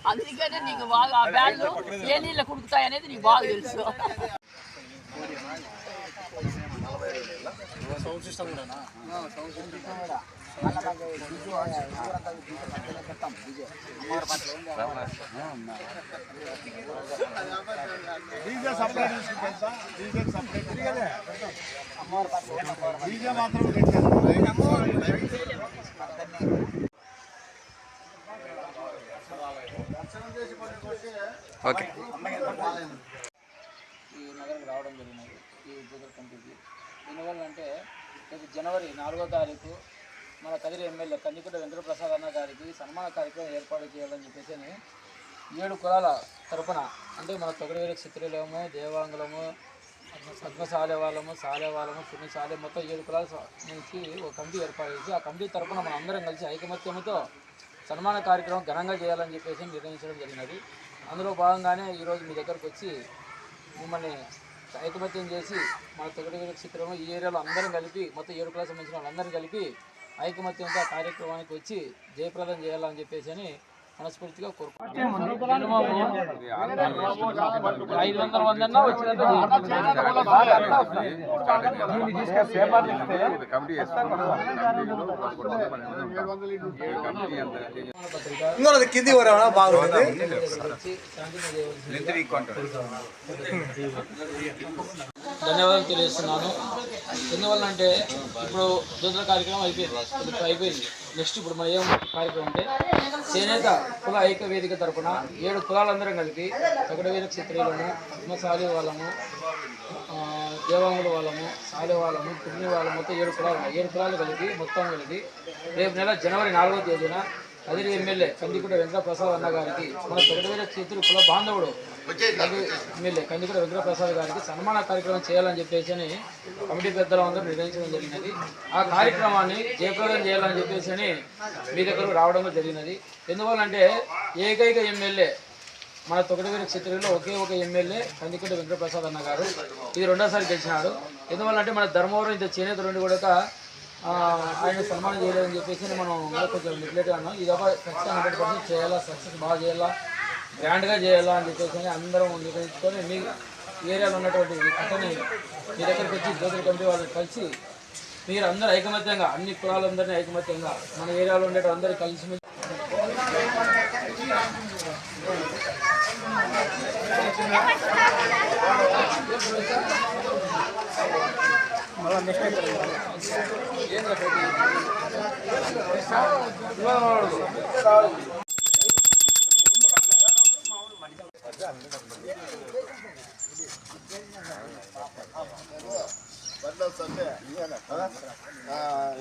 అందుకనే నీకు బాగా ఆ బ్యాన్లు ఏ నీళ్ళు కుడుకుతాయి అనేది నీకు బాగా తెలుసు. సౌండ్ సిస్టమ్ కూడా డీజే సపరేట్ తీసుకుంటా. డీజే సపరేట్ డీజే మాత్రం ఓకే. ఈ నగరం రావడం జరిగినది ఈ ఉద్యోగుల కమిటీకి. ఎందువల్ల అంటే రేపు జనవరి 4వ తారీఖు మన కదిరి ఎమ్మెల్యే కందికుంట వెంకటప్రసాద్ అన్న గారికి సన్మాన కార్యక్రమం ఏర్పాటు చేయాలని చెప్పేసి 7 కులాల తరపున అంటే మన తొగడవేల క్షత్రియులము, దేవాంగులము, పద్మశాలేవాళ్ళము, శాలేవాళ్ళము, పుణ్యశాలే మొత్తం 7 కులాల నుంచి ఒక కమిటీ ఏర్పాటు చేసి ఆ కమిటీ తరపున మనం అందరం కలిసి ఐకమత్యంతో సన్మాన కార్యక్రమం ఘనంగా చేయాలని చెప్పేసి నిర్ణయించడం జరిగినది. అందులో భాగంగానే ఈరోజు మీ దగ్గరకు వచ్చి మిమ్మల్ని ఐకమత్యం చేసి మన తొగడవేల క్షేత్రంలో ఈ ఏరియాలో అందరం కలిపి మొత్తం 7 కులాలకు సంబంధించిన వాళ్ళందరం కలిపి ఐకమత్యంతో ఆ కార్యక్రమానికి వచ్చి జయప్రదం చేయాలని చెప్పేసి మనస్ఫూర్తిగా కోరుకుంటున్నాను. 500 మంది వచ్చినట్టు కింది బాగుంటుంది. ధన్యవాదాలు తెలియజేస్తున్నాను. ఎందువల్ల అంటే ఇప్పుడు జ్యోతుల కార్యక్రమం అయిపోయింది. నెక్స్ట్ ఇప్పుడు మన ఏం కార్యక్రమం అంటే చేనేత కుల ఐక్య వేదిక తరపున 7 కులాలందరం కలిపి తొగడవేల క్షత్రియులము, పద్మశాలి వాళ్ళము, దేవాంగుల వాళ్ళము, శాలి వాళ్ళము, పుణ్య వాళ్ళము మొత్తం 7 కులాలు కలిపి మొత్తం కలిపి రేపు నెల జనవరి 4వ తేదీన కదిరి ఎమ్మెల్యే కందికుంట వెంకటప్రసాద్ అన్న గారికి మన తొగడవేల క్షత్రియుల కుల బాంధవుడు ఎమ్మెల్యే కందికుంట వెంకటప్రసాద్ గారికి సన్మాన కార్యక్రమం చేయాలని చెప్పేసి కమిటీ పెద్దలు అందరూ నిర్ణయించడం జరిగినది. ఆ కార్యక్రమాన్ని జయప్రదం చేయాలని చెప్పేసి మీ దగ్గరకు రావడం జరిగినది. ఎందువల్లంటే ఏకైక ఎమ్మెల్యే మన తొగడవేల క్షత్రియుల్లో ఒకే ఒక ఎమ్మెల్యే కందికుంట వెంకటప్రసాద్ అన్న గారు. ఇది 2వసారి గెలిచినాడు. ఎందువల్లంటే మన ధర్మవరం ఇంత చేనేత నుండి కూడా ఆయన సన్మానం చేయలేదని చెప్పేసి మనం కొంచెం నెగ్లెక్ట్గా అన్నాం. ఇది ఒక ఖచ్చితంగా 100% చేయాలా, సక్సెస్ బాగా చేయాలా, గ్రాండ్గా చేయాలా అని చెప్పేసి అందరం నిర్ణయించుకొని మీ ఏరియాలో ఉన్నటువంటి కథని మీ దగ్గరికి వచ్చి జ్యోతుల కమిటీ వాళ్ళని కలిసి మీరు అందరూ ఐకమత్యంగా అన్ని కులాలందరినీ ఐకమత్యంగా మన ఏరియాలో ఉండే అందరూ కలిసి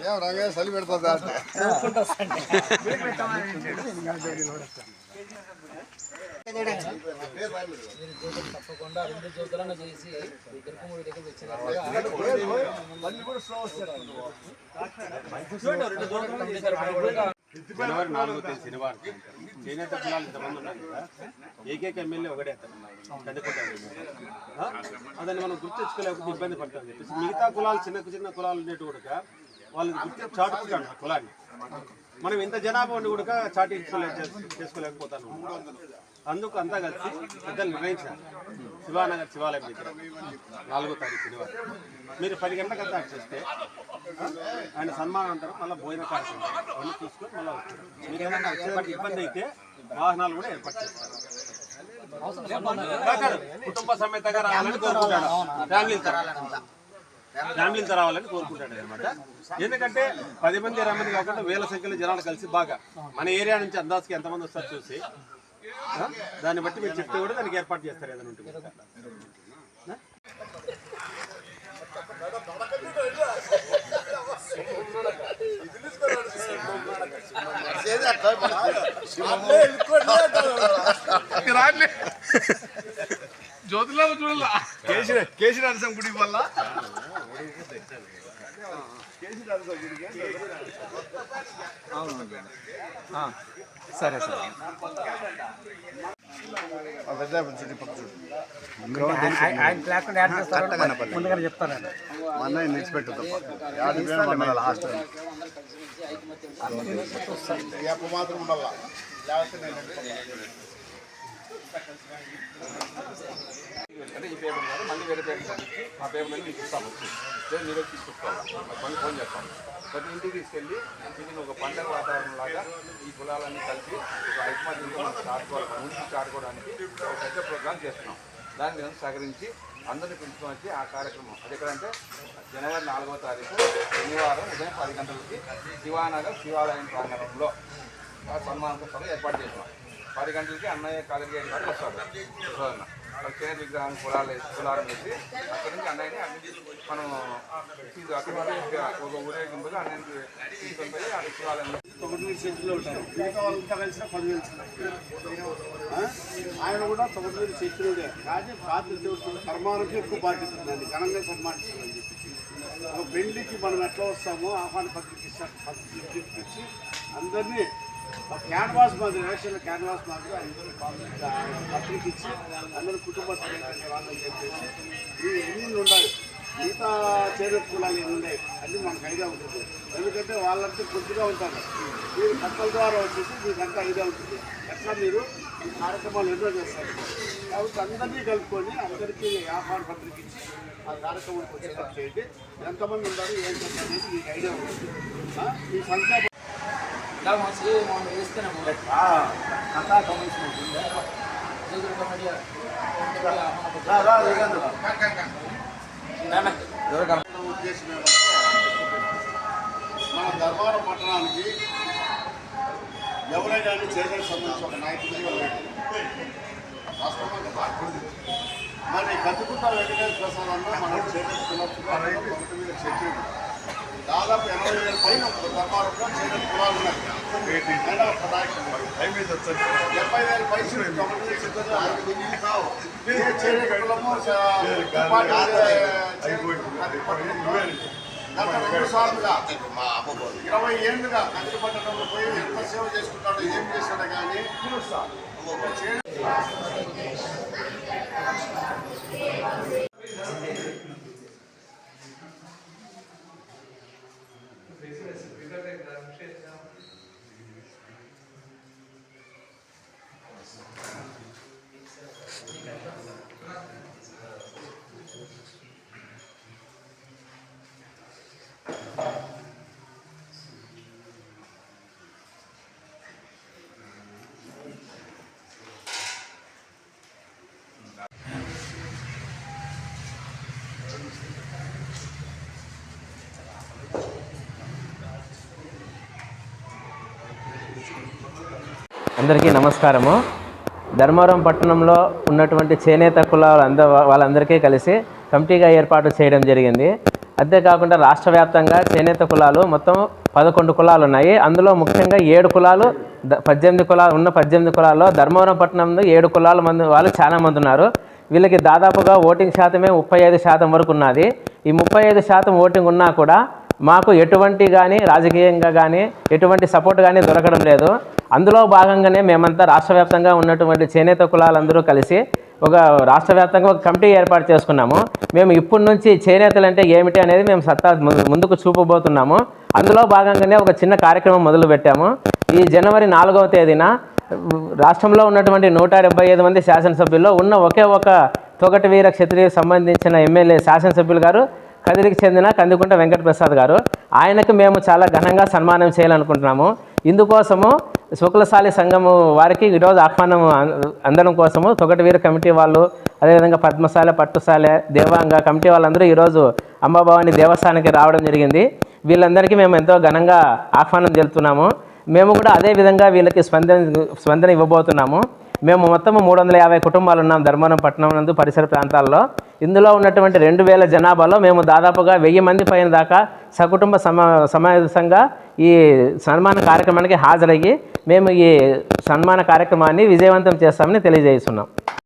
ఏం రంగా చలి పెడుతుందా తప్పకుండా 2 జ్యోతులను చేసి తిరుపతి దగ్గర వచ్చిన జనవరి 4వ తేదీ శనివారం చేనేత కులాలు ఇంతమంది ఉన్నారు కదా, ఏకైక ఎమ్మెల్యే ఒకటే కందికుంట. అదని మనం గుర్తించుకోలేకపోతే ఇబ్బంది పడతాం చెప్పేసి మిగతా కులాలు చిన్న కులాలు ఉండేటి కూడా వాళ్ళు గుర్తు చాటుకుంటాను కులాన్ని. మనం ఇంత జనాభా ఉండి కూడా చేసుకోలేకపోతాను. అందుకు అంతా కలిసి పెద్దలు నిర్ణయించారు శివానగర్ శివాలయం దగ్గర 4వ తారీఖు శనివారం మీరు 10 గంటలకు అంతా చేస్తే ఆయన సన్మానాంతరం మళ్ళీ భోజన కార్యక్రమం అన్నీ చూసుకొని మళ్ళీ వస్తారు. మీరు ఏదైనా వచ్చేదానికి ఇబ్బంది అయితే వాహనాలు కూడా ఏర్పాటు చేస్తారు. కుటుంబ సమేతంగా రావాలని కోరుకుంటాడు, ఫ్యామిలీతో రావాలని కోరుకుంటాడు అనమాట. ఎందుకంటే 10 మంది 20 మంది కాకుండా వేల సంఖ్యలో జనాలు కలిసి బాగా మన ఏరియా నుంచి అందాజుకి ఎంతమంది వస్తారు చూసి దాన్ని బట్టి మీరు చెప్తే కూడా దానికి ఏర్పాటు చేస్తారు ఏదైనా ఉంటుంది. జ్యోతిలో చూడాల కేసీ నరసం గుడి వల్ల సరే సరే. అంటే ఈ పేపర్ కాదు, మళ్ళీ వేరే పేపర్ ఇచ్చి ఆ పేపర్ అనేది మీకు ఇస్తాము. మీరు తీసుకొచ్చుకోవాలి, మళ్ళీ ఫోన్ చేస్తాం. ప్రతి ఇంటికి తీసుకెళ్ళి ఇంటికి ఒక పండగ వాతావరణం లాగా ఈ కులాలన్నీ కలిసి ఒక ఐకమత్యంతో మనం ఆడుకోవడానికి ఒక పెద్ద ప్రోగ్రామ్ చేస్తున్నాం. దాని మీద సహకరించి అందరినీ పిలుచుకొని వచ్చి ఆ కార్యక్రమం అది ఎక్కడంటే జనవరి 4వ తారీఖు శనివారం ఉదయం 10 గంటలకి శివానగర్ శివాలయం ప్రాంగణంలో సన్మానం ఏర్పాటు చేసినాం. 10 గంటలకి అన్నయ్య కాదరిగేటి గారు వస్తారు. వాళ్ళు పేరు విగ్రహం కులారం వేసి అక్కడి నుంచి అన్నయ్యని మనం అక్కడి నుంచి ఒక ఊరేగింపుగా అన్నయ్యకి తీసుకొని పోయి ఆ శివాలయంలో ఆయన కూడా తొమ్మిది శక్తులుడే కానీ పాత్ర దేవుడు కర్మానికి ఎక్కువ బాధ్యత ఉందండి. ఘనంగా సన్మానించాలని చెప్పేసి ఒక పెళ్లికి మనం ఎట్లా వస్తామో ఆహ్వాన పత్రిక ఇచ్చి అందరినీ క్యాన్వాస్ మాదిరి ఎలక్షన్ల క్యాన్వాస్ మాదిరి అందరూ పత్రిక ఇచ్చి అందరూ కుటుంబ వాళ్ళని చెప్పేసి ఎన్ని ఉండాలి. మిగతా చేనేత కులాలు ఎన్ని ఉన్నాయి అన్నీ మనకు ఐడియా ఉంటుంది. ఎందుకంటే వాళ్ళంతా కొద్దిగా ఉంటారు. మీరు కట్టల ద్వారా వచ్చేసి మీకంతా ఐడియా ఉంటుంది ఎట్లా మీరు ఈ కార్యక్రమాలు ఎన్నో చేస్తారు. కాబట్టి అందరినీ కలుపుకొని అందరికీ ఆహ్వాన పత్రిక ఇచ్చి ఆ కార్యక్రమానికి వచ్చేటట్టు చేయండి. ఎంతమంది ఉంటారు ఏం చేస్తారు అనేది మీకు ఐడియా ఉంటుంది. మీ సంఖ్య కథా కమిషన్ ఉంటుంది. ఉద్దేశం మన ధర్మవరం పట్టణానికి ఎవరైనా చేనేతకు సంబంధించి ఒక నాయకుడు మరి కత్తికుంట వెంకటేశ్వర ప్రసాద్ అన్న మన చేనేత కులస్తులు చెప్పాడు. దాదాపు 80,000 పైన ధర్మవరంలో చేనేత కులాలు ఉన్నాయి. 70,000 పైసలు చేనేత కులము గత 2 సార్లుగా 20 ఏళ్ళుగా కంచి పట్టణంలో పోయి ఎంత సేవ చేసుకుంటాడో ఏం చేశాడో కానీ అందరికీ నమస్కారము. ధర్మవరం పట్టణంలో ఉన్నటువంటి చేనేత కులాలు వాళ్ళందరికీ కలిసి కమిటీగా ఏర్పాటు చేయడం జరిగింది. అంతేకాకుండా రాష్ట్ర వ్యాప్తంగా చేనేత కులాలు మొత్తం 11 కులాలు ఉన్నాయి. అందులో ముఖ్యంగా 7 కులాలు 18 కులాలు ఉన్న 18 కులాల్లో ధర్మవరం పట్టణంలో 7 కులాల వాళ్ళు చాలామంది ఉన్నారు. వీళ్ళకి దాదాపుగా ఓటింగ్ శాతమే 35% వరకు ఉన్నది. ఈ 35% ఓటింగ్ ఉన్నా కూడా మాకు ఎటువంటి కానీ రాజకీయంగా కానీ ఎటువంటి సపోర్ట్ కానీ దొరకడం లేదు. అందులో భాగంగానే మేమంతా రాష్ట్ర వ్యాప్తంగా ఉన్నటువంటి చేనేత కులాలందరూ కలిసి ఒక రాష్ట్ర వ్యాప్తంగా ఒక కమిటీ ఏర్పాటు చేసుకున్నాము. మేము ఇప్పటి నుంచి చేనేతలు అంటే ఏమిటి అనేది మేము ముందుకు చూపబోతున్నాము. అందులో భాగంగానే ఒక చిన్న కార్యక్రమం మొదలుపెట్టాము. ఈ జనవరి 4వ తేదీన రాష్ట్రంలో ఉన్నటువంటి 175 మంది శాసనసభ్యుల్లో ఉన్న ఒకే ఒక తొగటి వీర క్షత్రియ సంబంధించిన ఎమ్మెల్యే శాసనసభ్యులు గారు కదిరికి చెందిన కందికుంట వెంకటప్రసాద్ గారు. ఆయనకు మేము చాలా ఘనంగా సన్మానం చేయాలనుకుంటున్నాము. ఇందుకోసము శుక్లశాలి సంఘము వారికి ఈరోజు ఆహ్వానం అందడం కోసము తొగటి వీర కమిటీ వాళ్ళు, అదేవిధంగా పద్మశాల, పట్టుశాల, దేవాంగ కమిటీ వాళ్ళందరూ ఈరోజు అంబాభవాని దేవస్థానానికి రావడం జరిగింది. వీళ్ళందరికీ మేము ఎంతో ఘనంగా ఆహ్వానం తెలుపుతున్నాము. మేము కూడా అదేవిధంగా వీళ్ళకి స్పందన ఇవ్వబోతున్నాము. మేము మొత్తం 350 కుటుంబాలు ఉన్నాం ధర్మవరం పట్టణం నందు పరిసర ప్రాంతాల్లో. ఇందులో ఉన్నటువంటి 2000 జనాభాలో మేము దాదాపుగా 1000 మంది పైన దాకా సకుటుంబ సమావేశంగా ఈ సన్మాన కార్యక్రమానికి హాజరయ్యి మేము ఈ సన్మాన కార్యక్రమాన్ని విజయవంతం చేస్తామని తెలియజేస్తున్నాం.